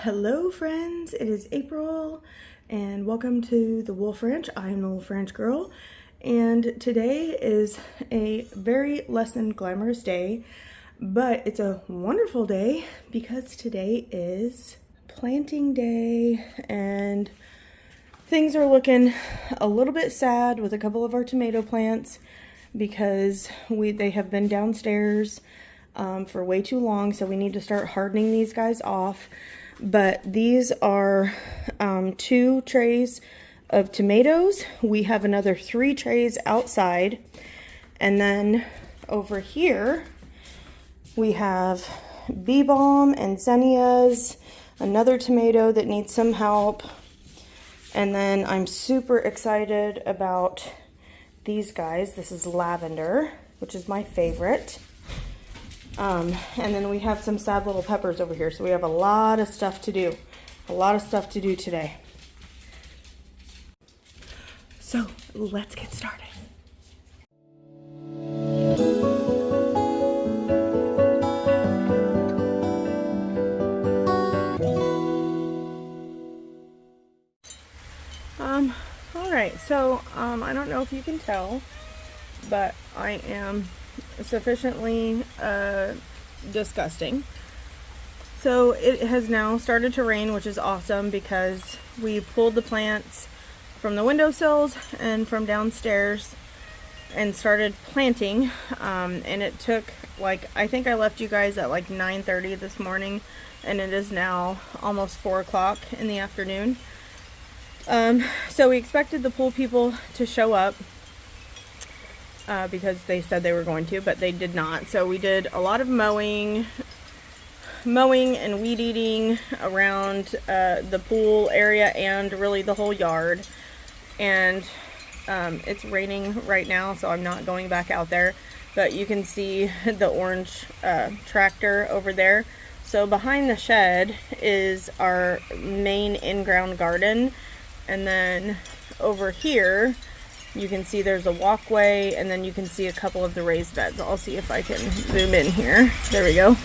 Hello friends, it is April and welcome to the Wolfe Ranch. I am the Wolfe Ranch girl and today is a very less than glamorous day, but it's a wonderful day because today is planting day and things are looking a little bit sad with a couple of our tomato plants because they have been downstairs for way too long, so we need to start hardening these guys off. But these are 2 trays of tomatoes. We have another 3 trays outside. And then over here, we have bee balm and zinnias, another tomato that needs some help. And then I'm super excited about these guys. This is lavender, which is my favorite. And then we have some sad little peppers over here. So we have a lot of stuff to do. A lot of stuff to do today. So let's get started. All right. So, I don't know if you can tell, but I am sufficiently disgusting. So it has now started to rain, which is awesome because we pulled the plants from the windowsills and from downstairs and started planting, and it took I think I left you guys at 9:30 this morning, and it is now almost 4 o'clock in the afternoon. So we expected the pool people to show up because they said they were going to, but they did not. So we did a lot of mowing and weed eating around the pool area and really the whole yard. And it's raining right now, so I'm not going back out there, but you can see the orange tractor over there. So behind the shed is our main in-ground garden, and then over here you can see there's a walkway, and then you can see a couple of the raised beds. I'll see if I can zoom in here. There we go.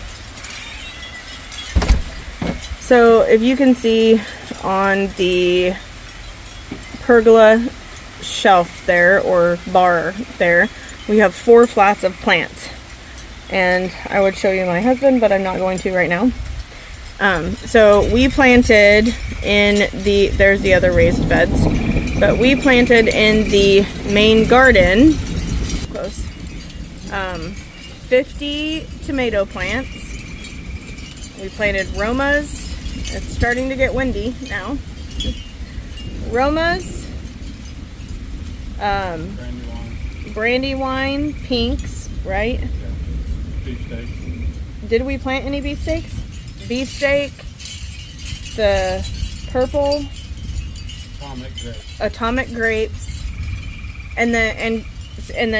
So if you can see on the pergola shelf there, or bar there, we have 4 flats of plants. And I would show you my husband, but I'm not going to right now. So we planted in there's the other raised beds. But we planted in the main garden, close, 50 tomato plants. We planted Romas. It's starting to get windy now. Romas, Brandywine, pinks, right? Yeah. Beefsteak. Did we plant any beefsteaks? Beefsteak, the purple, atomic grapes, and then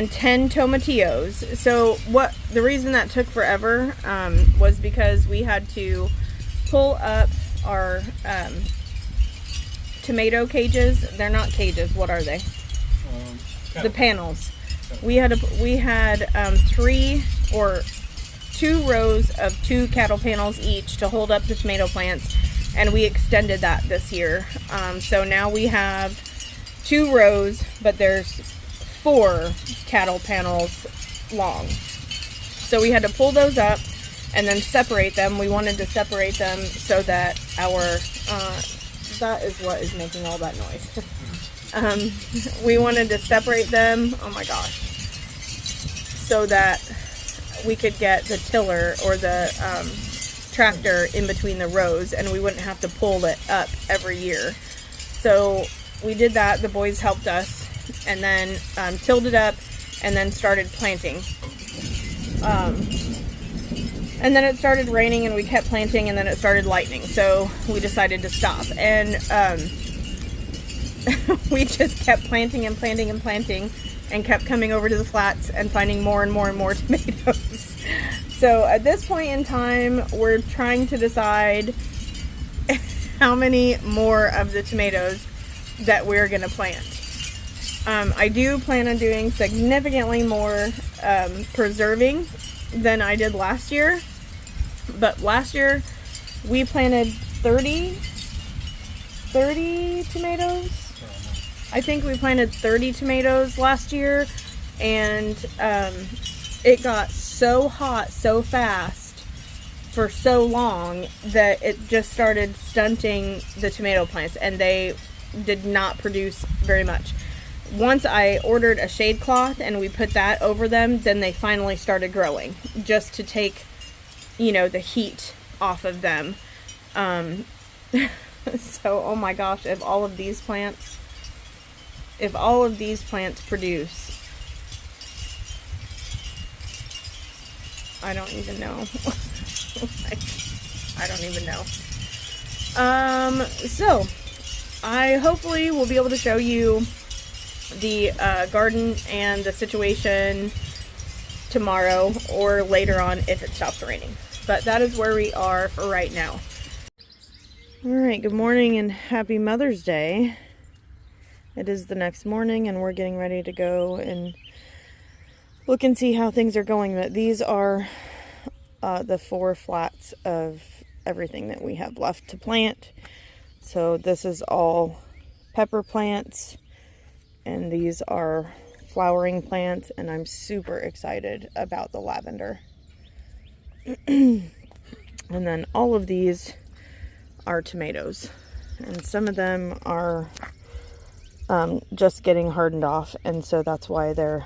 10 tomatillos. So the reason that took forever was because we had to pull up our tomato cages. They're not cages. What are they? The panels. We had 2 rows of 2 cattle panels each to hold up the tomato plants. And we extended that this year. So now we have 2 rows, but there's 4 cattle panels long. So we had to pull those up and then separate them. We wanted to separate them so that that is what is making all that noise. We wanted to separate them, oh my gosh, so that we could get the tiller or the tractor in between the rows, and we wouldn't have to pull it up every year. So we did that. The boys helped us, and then tilled it up, and then started planting. And then it started raining, and we kept planting, and then it started lightning. So we decided to stop, and we just kept planting and planting and planting, and kept coming over to the flats and finding more and more and more tomatoes. So at this point in time, we're trying to decide how many more of the tomatoes that we're going to plant. I do plan on doing significantly more preserving than I did last year. But last year we planted 30 tomatoes. I think we planted 30 tomatoes last year, and it got so hot so fast for so long that it just started stunting the tomato plants, and they did not produce very much. Once I ordered a shade cloth and we put that over them, then they finally started growing, just to take, you know, the heat off of them. So, oh my gosh, if all of these plants produce, I don't even know. I don't even know. So I hopefully will be able to show you the garden and the situation tomorrow or later on if it stops raining. But that is where we are for right now. All right, good morning and happy Mother's Day. It is the next morning and we're getting ready to go and look and see how things are going. But these are the 4 flats of everything that we have left to plant. So this is all pepper plants, and these are flowering plants, and I'm super excited about the lavender. And then all of these are tomatoes, and some of them are just getting hardened off, and so that's why they're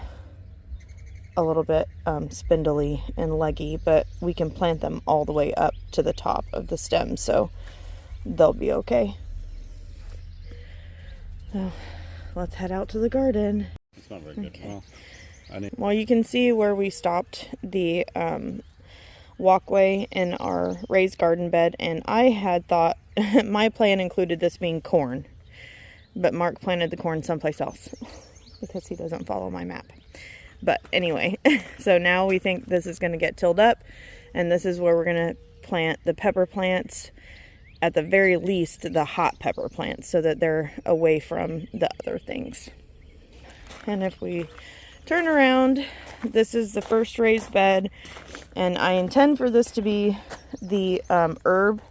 a little bit spindly and leggy, but we can plant them all the way up to the top of the stem, so they'll be okay. So let's head out to the garden. It's not very good. Okay. Well, You can see where we stopped the walkway in our raised garden bed, and I had thought my plan included this being corn, but Mark planted the corn someplace else because he doesn't follow my map. But anyway, so now we think this is going to get tilled up, and this is where we're going to plant the pepper plants, at the very least the hot pepper plants, so that they're away from the other things. And if we turn around, this is the first raised bed, and I intend for this to be the herb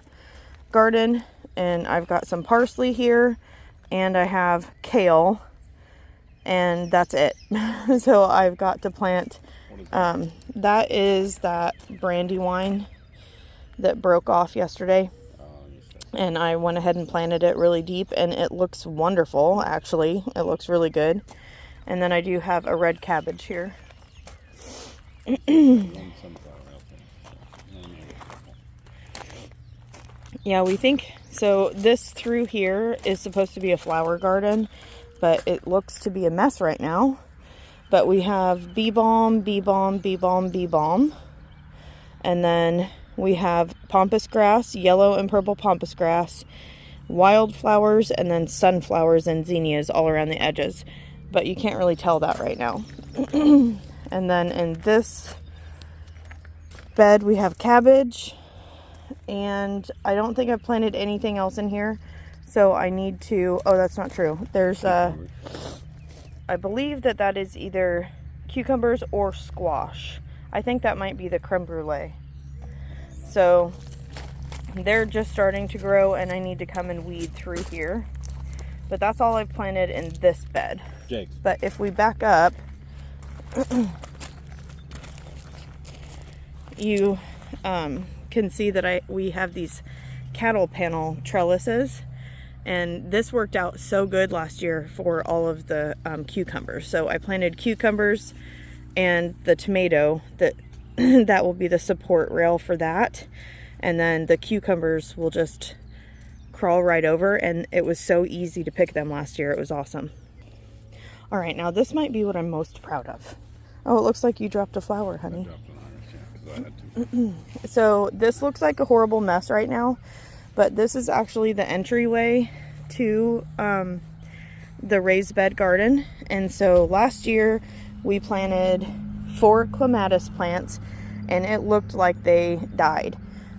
garden, and I've got some parsley here, and I have kale, and that's it. So I've got to plant, that is that brandy wine that broke off yesterday, and I went ahead and planted it really deep, and it looks wonderful. Actually, it looks really good. And then I do have a red cabbage here. Yeah, we think so. This through here is supposed to be a flower garden, but it looks to be a mess right now. But we have bee balm, bee balm, bee balm, bee balm. And then we have pampas grass, yellow and purple pampas grass, wildflowers, and then sunflowers and zinnias all around the edges. But you can't really tell that right now. And then in this bed we have cabbage, and I don't think I've planted anything else in here, so I need to, oh, that's not true. There's I believe that is either cucumbers or squash. I think that might be the creme brulee. So they're just starting to grow, and I need to come and weed through here. But that's all I've planted in this bed. Jake. But if we back up, you can see that we have these cattle panel trellises, and this worked out so good last year for all of the cucumbers. So I planted cucumbers and the tomato that will be the support rail for that, and then the cucumbers will just crawl right over, and it was so easy to pick them last year. It was awesome. All right, now this might be what I'm most proud of. Oh, it looks like you dropped a flower, honey. I dropped an iris, yeah, 'cause I had to. So this looks like a horrible mess right now, but this is actually the entryway to the raised bed garden. And so last year we planted 4 clematis plants, and it looked like they died.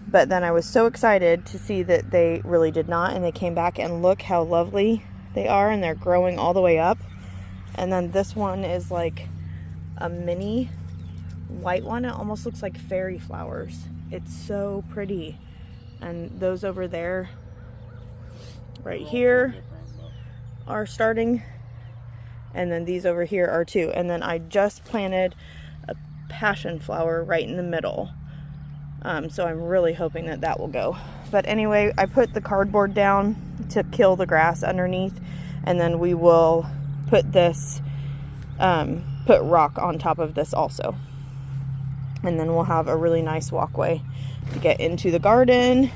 But then I was so excited to see that they really did not, and they came back, and look how lovely they are, and they're growing all the way up. And then this one is like a mini white one. It almost looks like fairy flowers. It's so pretty. And those over there right here are starting, and then these over here are too. And then I just planted a passion flower right in the middle, so I'm really hoping that that will go. But anyway, I put the cardboard down to kill the grass underneath, and then we will put this put rock on top of this also, and then we'll have a really nice walkway to get into the garden.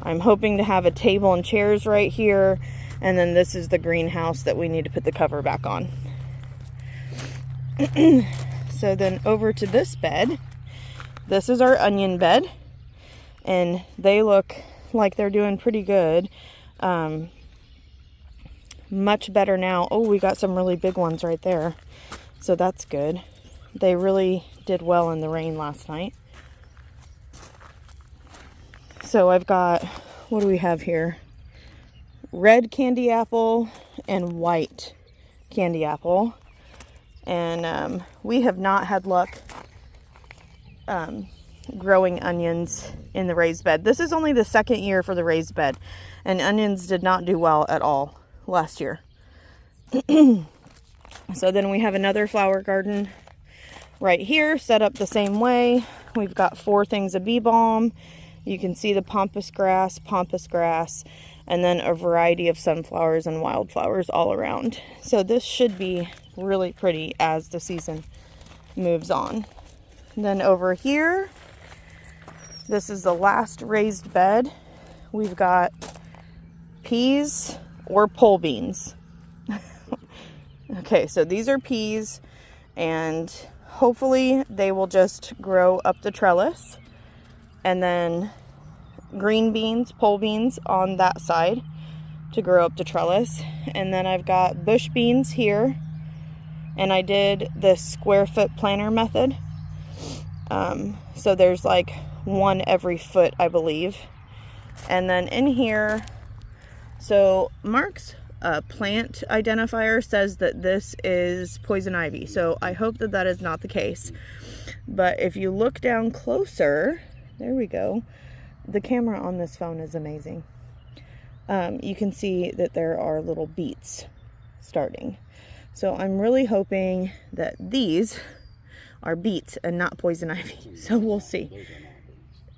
I'm hoping to have a table and chairs right here, and then this is the greenhouse that we need to put the cover back on. So then over to this bed. This is our onion bed, and they look like they're doing pretty good. Much better now. Oh, we got some really big ones right there, so that's good. They really did well in the rain last night. So I've got, what do we have here? Red candy apple and white candy apple. And we have not had luck growing onions in the raised bed. This is only the second year for the raised bed, and onions did not do well at all last year. So then we have another flower garden right here, set up the same way. We've got 4 things of bee balm. You can see the pampas grass, and then a variety of sunflowers and wildflowers all around. So this should be really pretty as the season moves on. And then over here, this is the last raised bed. We've got peas or pole beans. Okay, so these are peas, and hopefully they will just grow up the trellis. And then green beans, pole beans on that side to grow up the trellis. And then I've got bush beans here, and I did the square foot planter method. So there's like 1 every foot, I believe. And then in here, so Mark's plant identifier says that this is poison ivy. So I hope that that is not the case. But if you look down closer, there we go. The camera on this phone is amazing. You can see that there are little beets starting. So I'm really hoping that these are beets and not poison ivy. So we'll see.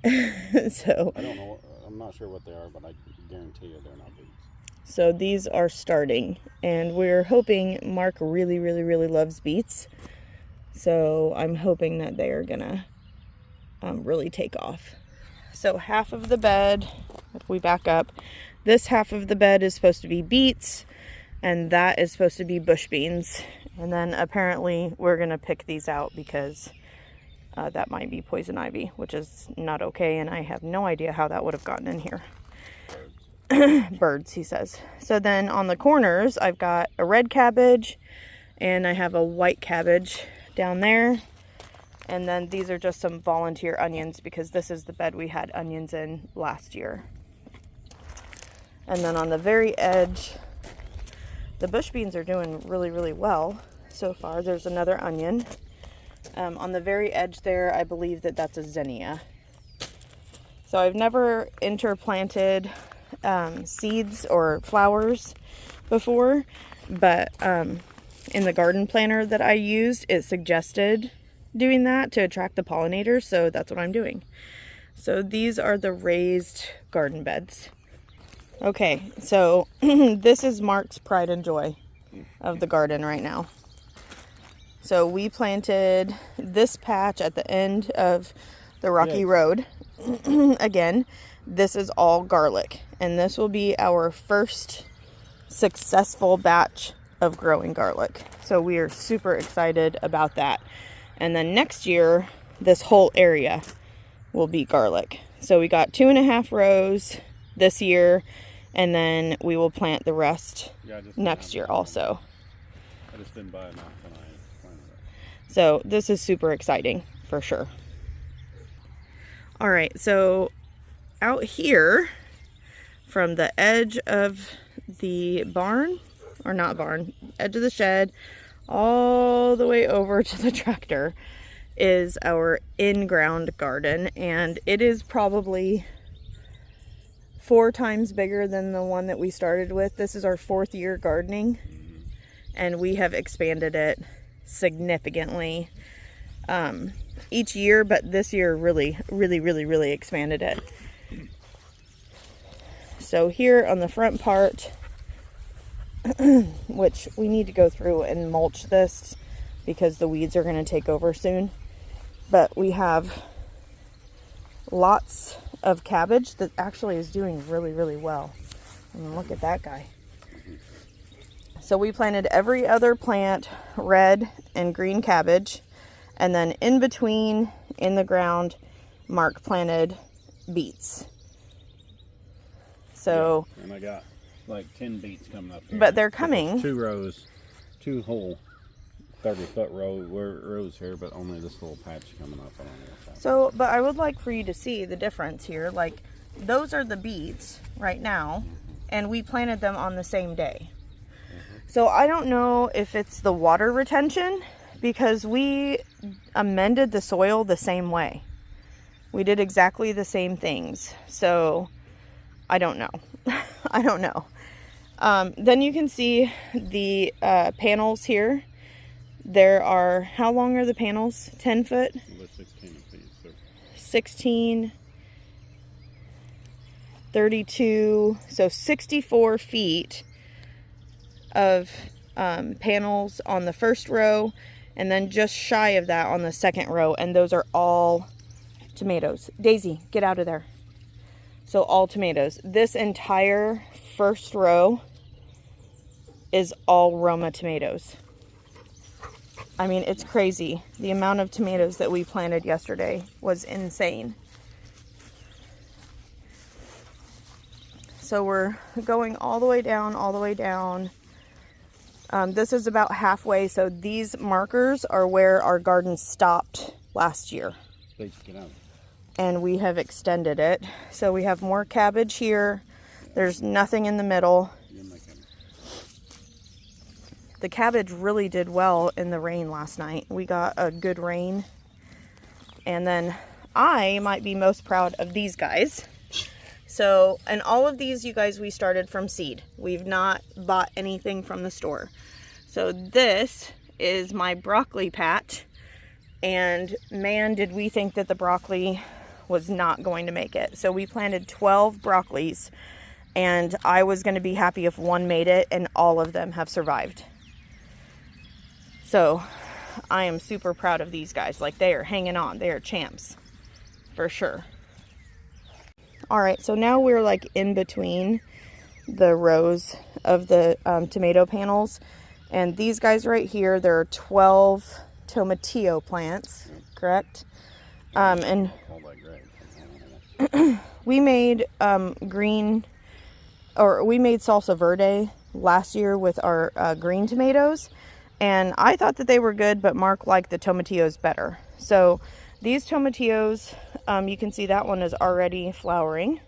So I don't know. I'm not sure what they are, but I guarantee you they're not beets. So these are starting, and we're hoping Mark really loves beets. So I'm hoping that they are gonna really take off. So half of the bed, if we back up, this half of the bed is supposed to be beets, and that is supposed to be bush beans. And then apparently we're gonna pick these out because that might be poison ivy, which is not okay, and I have no idea how that would have gotten in here. Birds, he says. So then on the corners, I've got a red cabbage, and I have a white cabbage down there. And then these are just some volunteer onions, because this is the bed we had onions in last year. And then on the very edge, the bush beans are doing really well so far. There's another onion. On the very edge there, I believe that that's a zinnia. So I've never interplanted seeds or flowers before, but in the garden planner that I used, it suggested doing that to attract the pollinators, so that's what I'm doing. So these are the raised garden beds. Okay, so this is Mark's pride and joy of the garden right now. So we planted this patch at the end of the rocky road. Again, this is all garlic, and this will be our first successful batch of growing garlic. So we are super excited about that. And then next year, this whole area will be garlic. So we got 2.5 rows this year, and then we will plant the rest next year also. I just didn't buy enough when I planted it. So this is super exciting for sure. All right, so out here from the edge of the barn, or not barn, edge of the shed, all the way over to the tractor is our in-ground garden, and it is probably 4 times bigger than the one that we started with. This is our 4th year gardening, and we have expanded it significantly each year, but this year really expanded it. So here on the front part, which we need to go through and mulch this because the weeds are going to take over soon, but we have lots of cabbage that actually is doing really well. And look at that guy. So we planted every other plant, red and green cabbage, and then in between in the ground, Mark planted beets. So yeah, and I got like 10 beets coming up here. But they're coming. 2 rows, 2 whole 30-foot rows here, but only this little patch coming up. I don't know what's happening. So, but I would like for you to see the difference here. Like, those are the beets right now, and we planted them on the same day. So I don't know if it's the water retention, because we amended the soil the same way. We did exactly the same things. So I don't know. I don't know. Then you can see the panels here. There are, how long are the panels? 10 foot? Well, 16 apiece. So. 16, 32, so 64 feet of panels on the first row, and then just shy of that on the second row, and those are all tomatoes. Daisy, get out of there. So all tomatoes. This entire first row is all Roma tomatoes. I mean, it's crazy. The amount of tomatoes that we planted yesterday was insane. So we're going all the way down, all the way down. This is about halfway, so these markers are where our garden stopped last year. And we have extended it. So we have more cabbage here. There's nothing in the middle. The cabbage really did well in the rain last night. We got a good rain. And then I might be most proud of these guys. So, and all of these, you guys, we started from seed. We've not bought anything from the store. So this is my broccoli patch. And man, did we think that the broccoli was not going to make it. So we planted 12 broccolis, and I was going to be happy if one made it, and all of them have survived. So I am super proud of these guys. Like, they are hanging on. They are champs for sure. All right, so now we're like in between the rows of the tomato panels, and these guys right here, there are 12 tomatillo plants, correct? And we made we made salsa verde last year with our green tomatoes, and I thought that they were good, but Mark liked the tomatillos better. So these tomatillos, you can see that one is already flowering,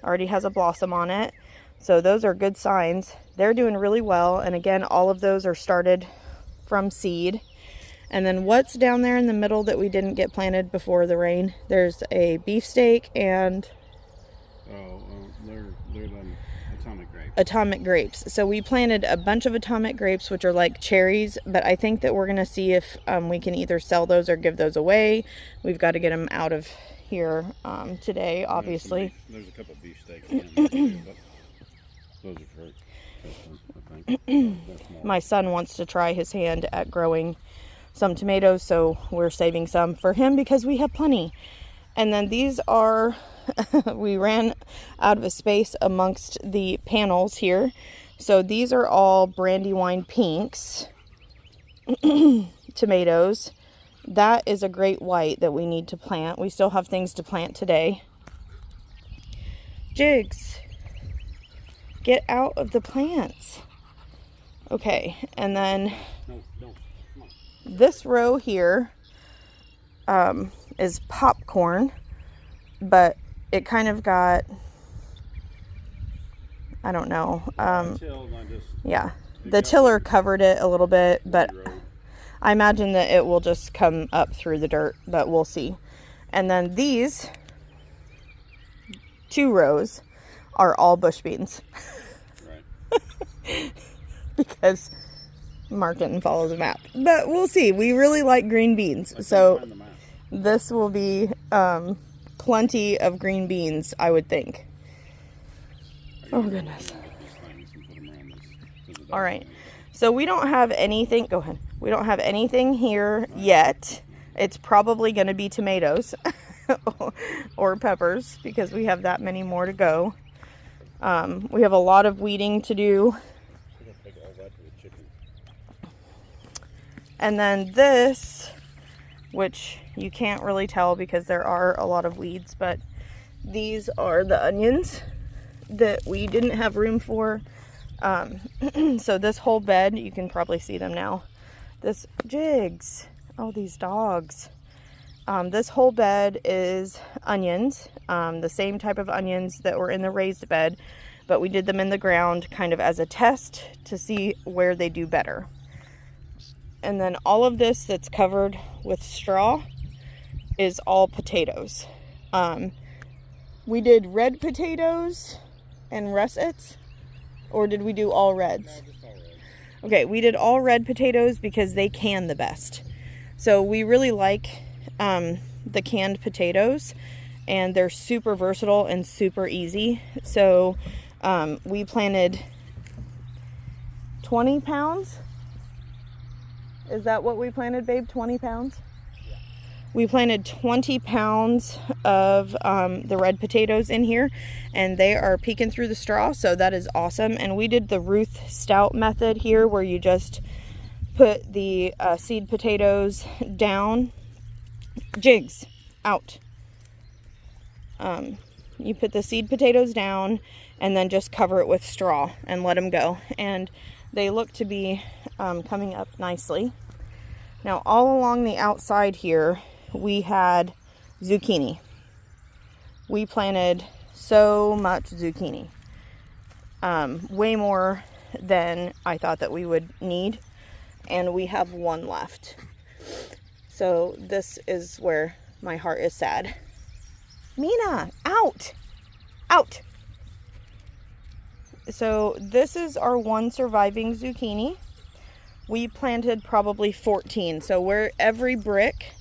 already has a blossom on it. So those are good signs. They're doing really well. And again, all of those are started from seed. And then what's down there in the middle that we didn't get planted before the rain? There's a beefsteak and they're atomic grapes. Atomic grapes. So we planted a bunch of atomic grapes, which are like cherries, but I think that we're going to see if we can either sell those or give those away. We've got to get them out of here today, obviously. There's a couple of beefsteaks in there too, but those are for Kristen, I think. My son wants to try his hand at growing some tomatoes, so we're saving some for him because we have plenty. And then these are we ran out of a space amongst the panels here, so these are all Brandywine pinks tomatoes. That is a great white that we need to plant. We still have things to plant today. Jigs, get out of the plants. Okay, and then this row here is popcorn, but it kind of got, I don't know. Yeah, the tiller covered it a little bit, but I imagine that it will just come up through the dirt, but we'll see. And then these 2 rows are all bush beans. Right. Because Mark didn't follow the map. But we'll see. We really like green beans. So this will be plenty of green beans, I would think. Oh, goodness. All right. So we don't have anything. Go ahead. We don't have anything here yet. It's probably going to be tomatoes or peppers because we have that many more to go. We have a lot of weeding to do. And then this, which you can't really tell because there are a lot of weeds, but these are the onions that we didn't have room for. So this whole bed, you can probably see them now. This Jigs, oh, these dogs. This whole bed is onions, the same type of onions that were in the raised bed, but we did them in the ground kind of as a test to see where they do better. And then all of this that's covered with straw is all potatoes. We did red potatoes and russets, or did we do all reds? No, just all red. Okay, we did all red potatoes because they can the best. So we really like the canned potatoes, and they're super versatile and super easy. So we planted 20 pounds. Is that what we planted, babe? 20 pounds? Yeah. We planted 20 pounds of the red potatoes in here, and they are peeking through the straw, so that is awesome. And we did the Ruth Stout method here, where you just put the seed potatoes down. Jigs, out. You put the seed potatoes down and then just cover it with straw and let them go. And they look to be coming up nicely. Now, all along the outside here, we had zucchini. We planted so much zucchini. Way more than I thought that we would need. And we have one left. So this is where my heart is sad. Mina, out! Out! So this is our one surviving zucchini. We planted probably 14. So where every brick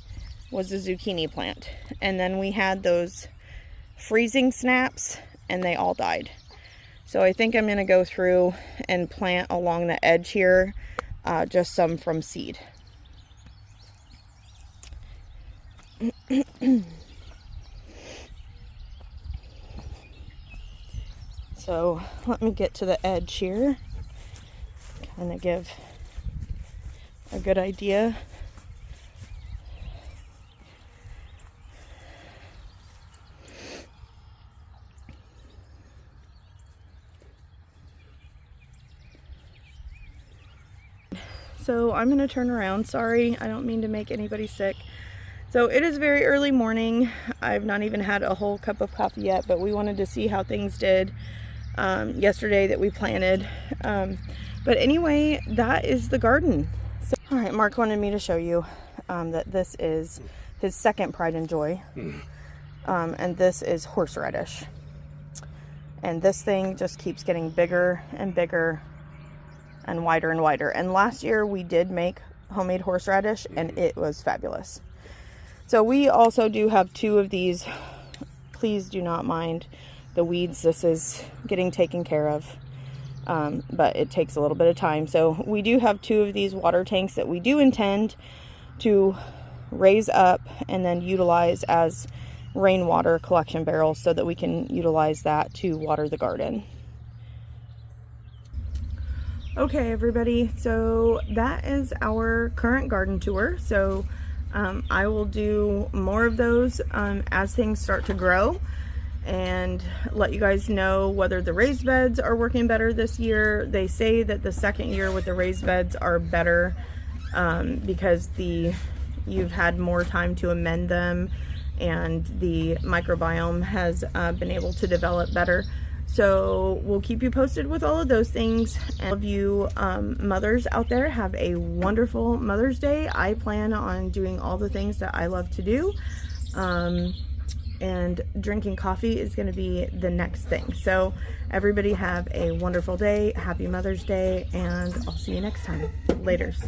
was a zucchini plant. And then we had those freezing snaps and they all died. So I think I'm going to go through and plant along the edge here, just some from seed. So let me get to the edge here, kind of give a good idea. So I'm going to turn around. Sorry, I don't mean to make anybody sick. So it is very early morning. I've not even had a whole cup of coffee yet, but we wanted to see how things did yesterday that we planted. But anyway, that is the garden. So, all right, Mark wanted me to show you that this is his second pride and joy. And this is horseradish. And this thing just keeps getting bigger and bigger and wider and wider. And last year we did make homemade horseradish and it was fabulous. So we also do have 2 of these. Please do not mind the weeds. This is getting taken care of, but it takes a little bit of time. So we do have 2 of these water tanks that we do intend to raise up and then utilize as rainwater collection barrels so that we can utilize that to water the garden. Okay, everybody, so that is our current garden tour. So I will do more of those as things start to grow and let you guys know whether the raised beds are working better this year. They say that the second year with the raised beds are better because you've had more time to amend them and the microbiome has been able to develop better. So we'll keep you posted with all of those things. And all of you mothers out there, have a wonderful Mother's Day. I plan on doing all the things that I love to do. and drinking coffee is going to be the next thing. So everybody have a wonderful day. Happy Mother's Day, and I'll see you next time. Laters.